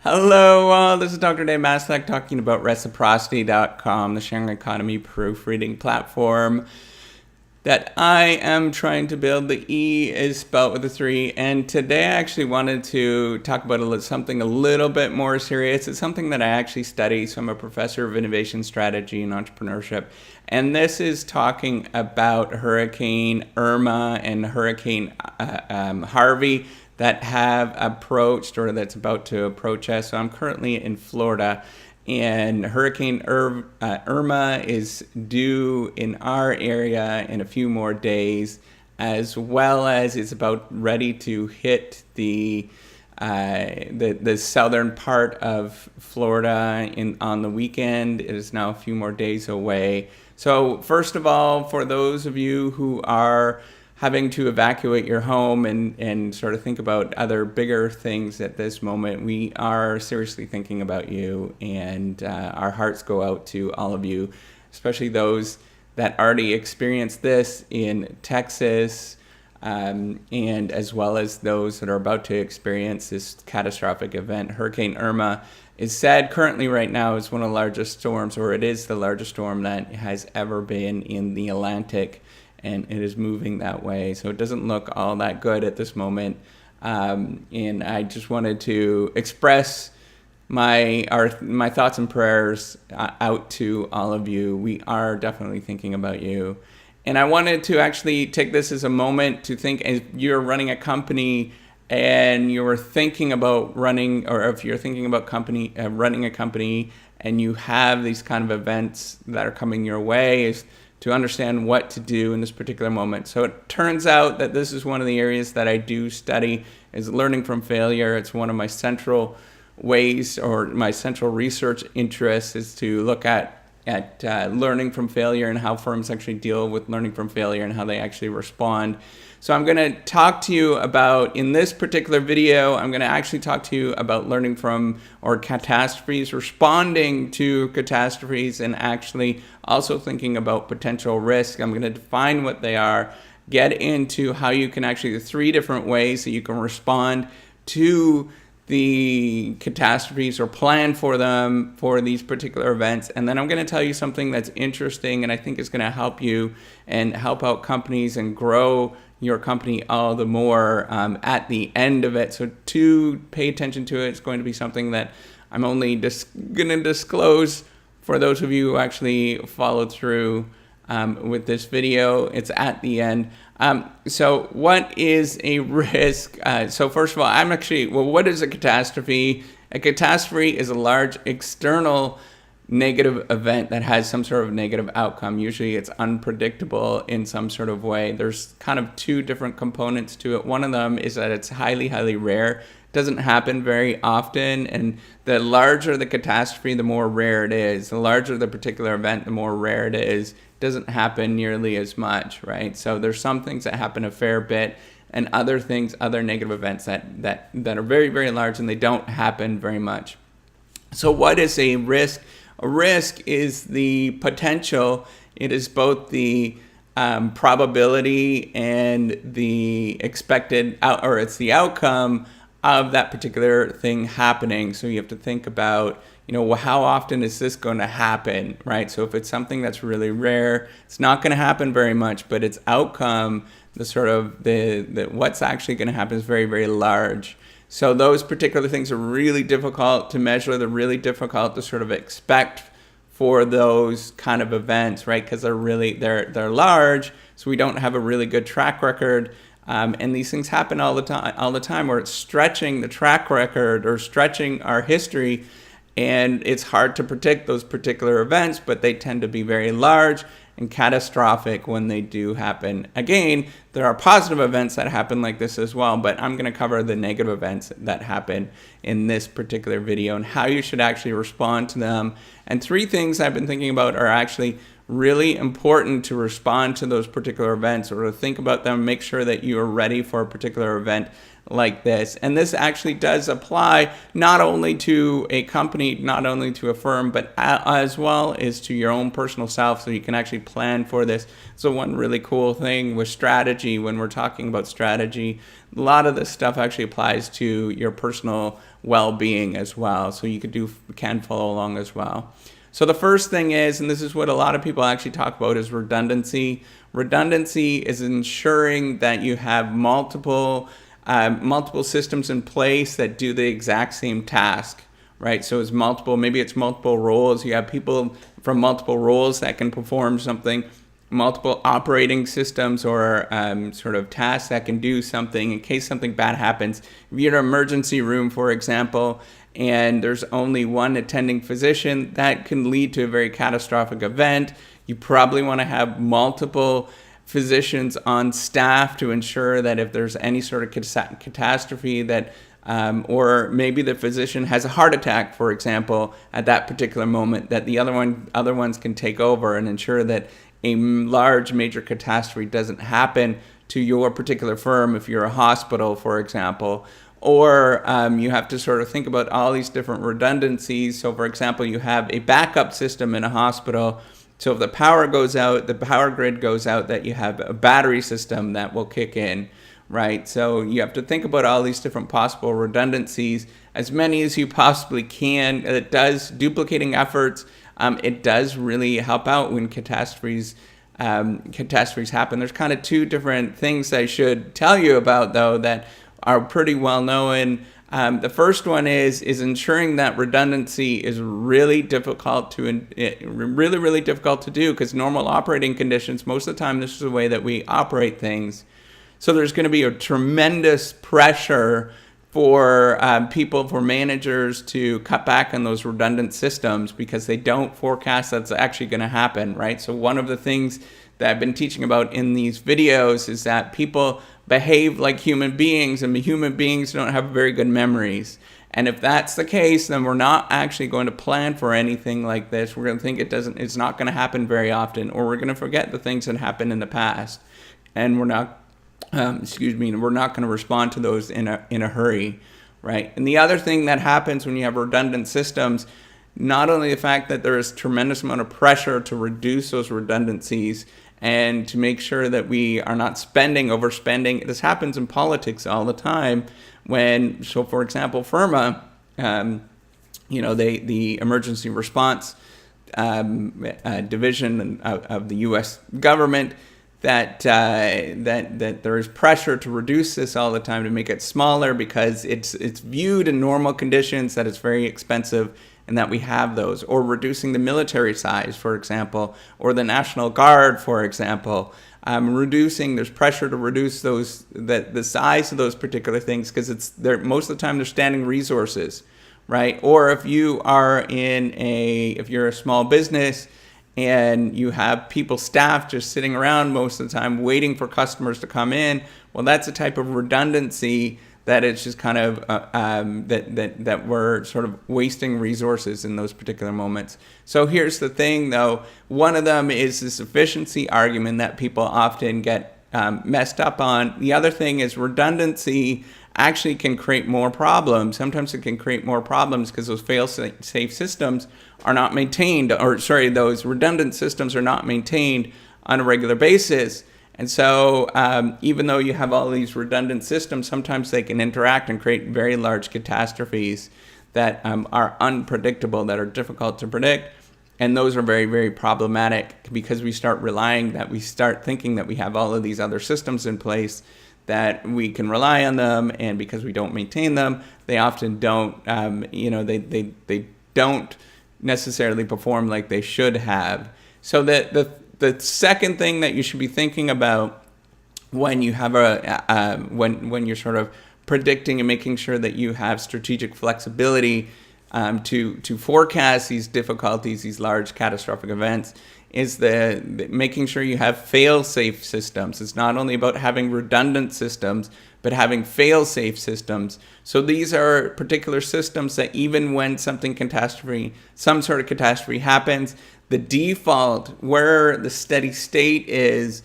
Hello, this is Dr. Dave Maslach talking about Reciprocity.com, the sharing economy proofreading platform that I am trying to build. The E is spelled with a 3, and today I actually wanted to talk about something a little bit more serious. It's something that I actually study, so I'm a professor of innovation strategy and entrepreneurship, and this is talking about Hurricane Irma and Hurricane Harvey that have approached or that's about to approach us. So I'm currently in Florida, and Hurricane Irma is due in our area in a few more days, as well as it's about ready to hit the southern part of Florida on the weekend. It is now a few more days away. So first of all, for those of you who are having to evacuate your home and sort of think about other bigger things at this moment, we are seriously thinking about you, and our hearts go out to all of you, especially those that already experienced this in Texas, and as well as those that are about to experience this catastrophic event. Hurricane Irma is said currently right now is one of the largest storms, or it is the largest storm that has ever been in the Atlantic, and it is moving that way. So it doesn't look all that good at this moment. And I just wanted to express my thoughts and prayers out to all of you. We are definitely thinking about you. And I wanted to actually take this as a moment to think, if you're running a company and you're thinking about running, or if you're thinking about running a company and you have these kind of events that are coming your way, is to understand what to do in this particular moment. So it turns out that this is one of the areas that I do study, is learning from failure. It's one of my central ways, or my central research interests, is to look at learning from failure and how firms actually deal with learning from failure and how they actually respond. So I'm going to talk to you about, in this particular video, I'm going to actually talk to you about learning from, or catastrophes, responding to catastrophes, and actually also thinking about potential risk. I'm going to define what they are, get into how you can actually, the 3 different ways that you can respond to the catastrophes or plan for them for these particular events. And then I'm going to tell you something that's interesting and I think is going to help you and help out companies and grow your company all the more at the end of it. So to pay attention to it, it's going to be something that I'm only going to disclose for those of you who actually followed through with this video. It's at the end. So what is a risk? So first of all, what is a catastrophe? A catastrophe is a large external negative event that has some sort of negative outcome. Usually it's unpredictable in some sort of way. There's kind of 2 different components to it. One of them is that it's highly, highly rare. It doesn't happen very often, and the larger the catastrophe, the more rare it is. The larger the particular event, the more rare it is. It doesn't happen nearly as much, right? So there's some things that happen a fair bit, and other things, other negative events that are very, very large, and they don't happen very much. So what is a risk? A risk is the potential. It is both the probability and the expected or it's the outcome of that particular thing happening. So you have to think about, how often is this going to happen, right? So if it's something that's really rare, it's not going to happen very much, but its outcome, the what's actually going to happen, is very, very large. So those particular things are really difficult to measure. They're really difficult to sort of expect for those kind of events, right? Because they're large, so we don't have a really good track record. And these things happen all the time, where it's stretching the track record or stretching our history, and it's hard to predict those particular events, but they tend to be very large and catastrophic when they do happen. Again, there are positive events that happen like this as well, but I'm going to cover the negative events that happen in this particular video and how you should actually respond to them. And 3 things I've been thinking about are actually really important to respond to those particular events, or to think about them, make sure that you are ready for a particular event like this. And this actually does apply not only to a company, not only to a firm, but as well as to your own personal self, so you can actually plan for this. So one really cool thing with strategy, when we're talking about strategy, a lot of this stuff actually applies to your personal well-being as well. So you can follow along as well. So the first thing is, and this is what a lot of people actually talk about, is redundancy. Redundancy is ensuring that you have multiple systems in place that do the exact same task, right? So maybe it's multiple roles. You have people from multiple roles that can perform something, multiple operating systems or sort of tasks that can do something in case something bad happens. If you're in an emergency room, for example, and there's only one attending physician, that can lead to a very catastrophic event. You probably want to have multiple physicians on staff to ensure that if there's any sort of catastrophe that or maybe the physician has a heart attack, for example, at that particular moment, that the other ones can take over and ensure that a large major catastrophe doesn't happen to your particular firm if you're a hospital, for example. Or you have to sort of think about all these different redundancies. So, for example, you have a backup system in a hospital. So if the power goes out, the power grid goes out, that you have a battery system that will kick in, right? So you have to think about all these different possible redundancies, as many as you possibly can. It does, duplicating efforts, it does really help out when catastrophes happen. There's kind of two different things I should tell you about, though, that are pretty well known. The first one is ensuring that redundancy is really difficult to do, because normal operating conditions, most of the time this is the way that we operate things. So there's going to be a tremendous pressure for for managers to cut back on those redundant systems because they don't forecast that's actually going to happen, right? So one of the things that I've been teaching about in these videos is that people behave like human beings, and human beings don't have very good memories. And if that's the case, then we're not actually going to plan for anything like this. We're going to think it's not going to happen very often, or we're going to forget the things that happened in the past, and we're not we're not going to respond to those in a hurry, right? And the other thing that happens when you have redundant systems, not only the fact that there is tremendous amount of pressure to reduce those redundancies and to make sure that we are not overspending. This happens in politics all the time. So for example, FIRMA, the emergency response division of the U.S. government, that there is pressure to reduce this all the time, to make it smaller, because it's viewed in normal conditions that it's very expensive, and that we have those. Or reducing the military size, for example, or the National Guard, for example. There's pressure to reduce the size of those particular things, because most of the time they're standing resources, right? Or if you're a small business and you have staff just sitting around most of the time waiting for customers to come in, well, that's a type of redundancy that it's just kind of that we're sort of wasting resources in those particular moments. So here's the thing, though. One of them is this efficiency argument that people often get messed up on. The other thing is redundancy actually can create more problems. Sometimes it can create more problems because those fail-safe systems are not maintained, those redundant systems are not maintained on a regular basis. And so even though you have all these redundant systems, sometimes they can interact and create very large catastrophes that are unpredictable, that are difficult to predict. And those are very, very problematic, because we start thinking that we have all of these other systems in place, that we can rely on them, and because we don't maintain them, they often don't, they don't necessarily perform like they should have. So the second thing that you should be thinking about when you have when you're sort of predicting and making sure that you have strategic flexibility to forecast these difficulties, these large catastrophic events, is making sure you have fail-safe systems. It's not only about having redundant systems, but having fail-safe systems. So these are particular systems that even when some sort of catastrophe happens, the default, where the steady state is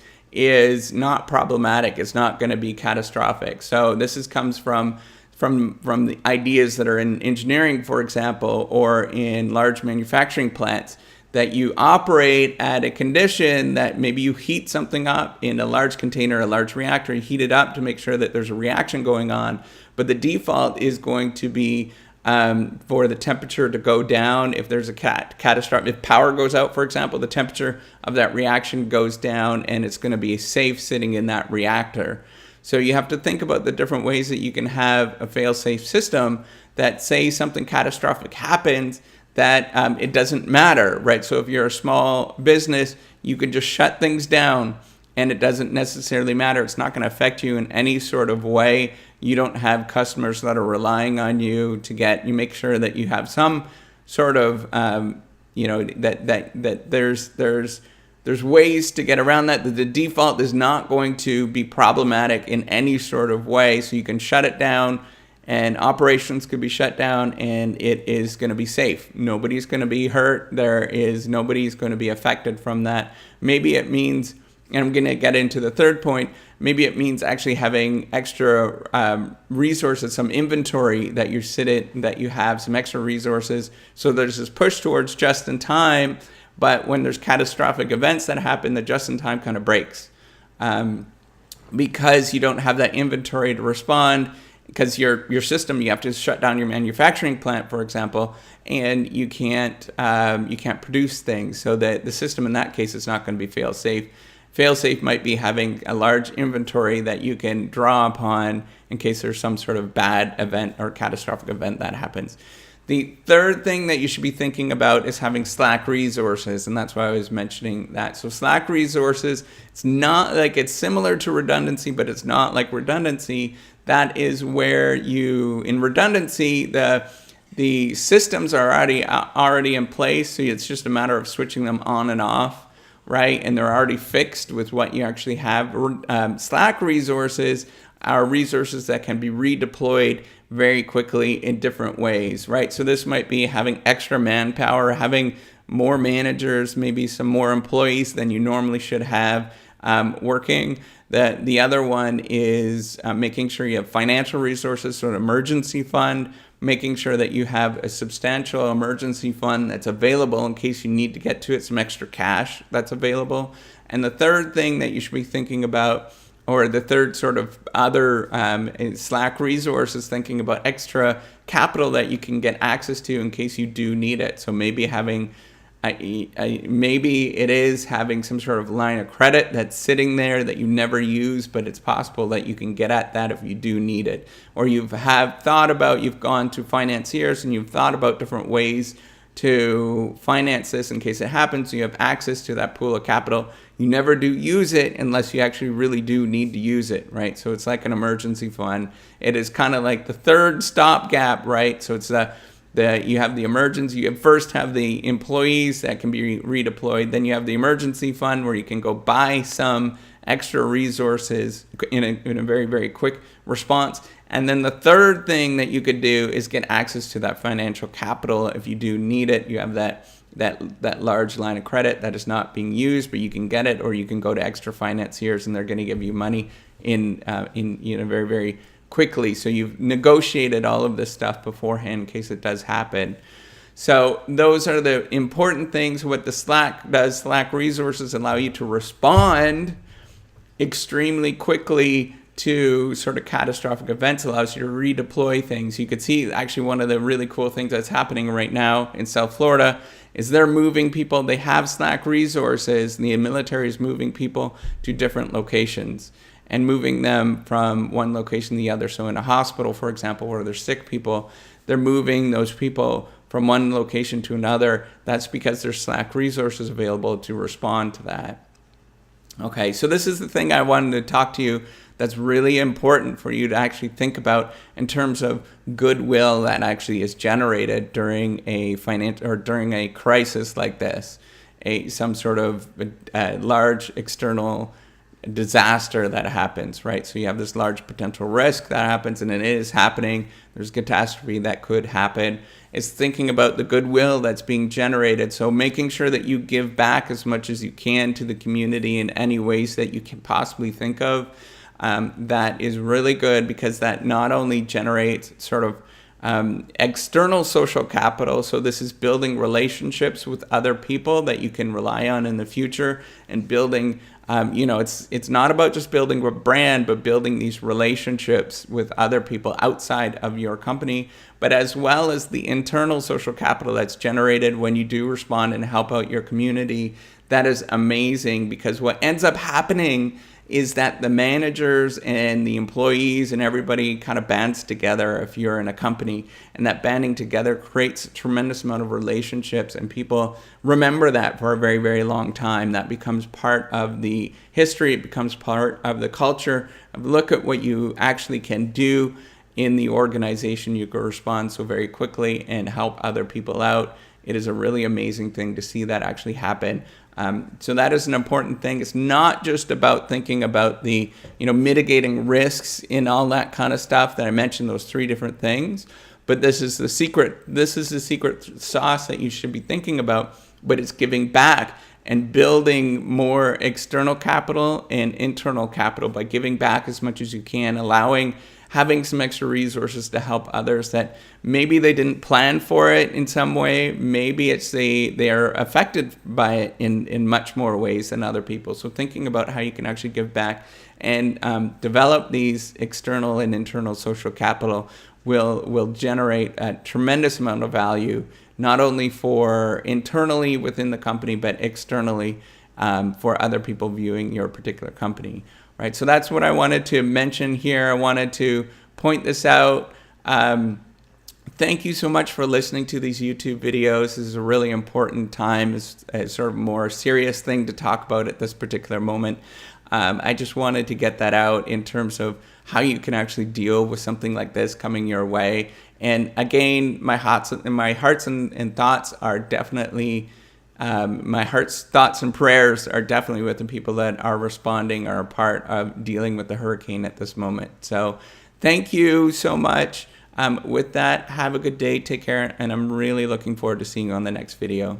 not problematic. It's not going to be catastrophic. So this comes from the ideas that are in engineering, for example, or in large manufacturing plants, that you operate at a condition that maybe you heat something up in a large container, a large reactor, you heat it up to make sure that there's a reaction going on. But the default is going to be for the temperature to go down. If there's a catastrophe, if power goes out, for example, the temperature of that reaction goes down, and it's going to be safe sitting in that reactor. So you have to think about the different ways that you can have a fail-safe system that, say something catastrophic happens, that it doesn't matter, right? So if you're a small business, you can just shut things down and it doesn't necessarily matter. It's not going to affect you in any sort of way. You don't have customers that are relying on you to get, you make sure that you have some sort of, that there's ways to get around that. The default is not going to be problematic in any sort of way. So you can shut it down and operations could be shut down and it is going to be safe. Nobody's going to be hurt. Nobody's going to be affected from that. Maybe it means, and I'm going to get into the third point, maybe it means actually having extra resources, some inventory that you have, some extra resources. So there's this push towards just in time, but when there's catastrophic events that happen, the just in time kind of breaks because you don't have that inventory to respond. Because your system, you have to shut down your manufacturing plant, for example, and you can't produce things. So that the system in that case is not going to be fail-safe. Fail-safe might be having a large inventory that you can draw upon in case there's some sort of bad event or catastrophic event that happens. The third thing that you should be thinking about is having Slack resources, and that's why I was mentioning that. So Slack resources, it's not like it's similar to redundancy, but it's not like redundancy. That is where in redundancy, the systems are already in place, so it's just a matter of switching them on and off, right? And they're already fixed with what you actually have. Slack resources are resources that can be redeployed very quickly in different ways, right? So this might be having extra manpower, having more managers, maybe some more employees than you normally should have working. The other one is making sure you have financial resources, so an emergency fund, making sure that you have a substantial emergency fund that's available in case you need to get to it, some extra cash that's available. And the third thing that you should be thinking about, or the third sort of other Slack resource, is thinking about extra capital that you can get access to in case you do need it. So maybe maybe it is having some sort of line of credit that's sitting there that you never use, but it's possible that you can get at that if you do need it. Or you've gone to financiers and you've thought about different ways to finance this in case it happens. You have access to that pool of capital. You never do use it unless you actually really do need to use it, right? So it's like an emergency fund. It is kind of like the third stopgap, right? So it's you have the emergency. You first have the employees that can be redeployed. Then you have the emergency fund where you can go buy some extra resources in a very, very quick response. And then the third thing that you could do is get access to that financial capital if you do need it. You have that large line of credit that is not being used, but you can get it, or you can go to extra financiers and they're going to give you money in very, very quickly. So you've negotiated all of this stuff beforehand in case it does happen. So those are the important things. What the Slack does, Slack resources allow you to respond extremely quickly to sort of catastrophic events, allows you to redeploy things. You could see actually one of the really cool things that's happening right now in South Florida is they're moving people. They have Slack resources, and the military is moving people to different locations and moving them from one location to the other. So in a hospital, for example, where there's sick people, they're moving those people from one location to another. That's because there's Slack resources available to respond to that. Okay, so this is the thing I wanted to talk to you that's really important for you to actually think about in terms of goodwill that actually is generated during a during a crisis like this, some sort of large external disaster that happens, right? So you have this large potential risk that happens, and it is happening. There's catastrophe that could happen. It's thinking about the goodwill that's being generated. So making sure that you give back as much as you can to the community in any ways that you can possibly think of. That is really good, because that not only generates sort of External social capital, so this is building relationships with other people that you can rely on in the future, and building, it's not about just building a brand, but building these relationships with other people outside of your company, but as well as the internal social capital that's generated when you do respond and help out your community. That is amazing, because what ends up happening is that the managers and the employees and everybody kind of bands together if you're in a company, and that banding together creates a tremendous amount of relationships, and people remember that for a very, very long time. That becomes part of the history. It becomes part of the culture. Look at what you actually can do in the organization. You can respond so very quickly and help other people out. It is a really amazing thing to see that actually happen. So that is an important thing. It's not just about thinking about the, mitigating risks and all that kind of stuff that I mentioned, those 3 different things. But this is the secret sauce that you should be thinking about. But it's giving back and building more external capital and internal capital by giving back as much as you can, having some extra resources to help others that maybe they didn't plan for it in some way. Maybe it's they are affected by it in much more ways than other people. So thinking about how you can actually give back and develop these external and internal social capital will generate a tremendous amount of value, not only for internally within the company, but externally for other people viewing your particular company. Right, so that's what I wanted to mention here. I wanted to point this out. Thank you so much for listening to these YouTube videos. This is a really important time. It's a sort of more serious thing to talk about at this particular moment. I just wanted to get that out in terms of how you can actually deal with something like this coming your way. And again, my hearts and thoughts are definitely my heart's thoughts and prayers are definitely with the people that are responding, are a part of dealing with the hurricane at this moment. So thank you so much. With that, have a good day, take care, and I'm really looking forward to seeing you on the next video.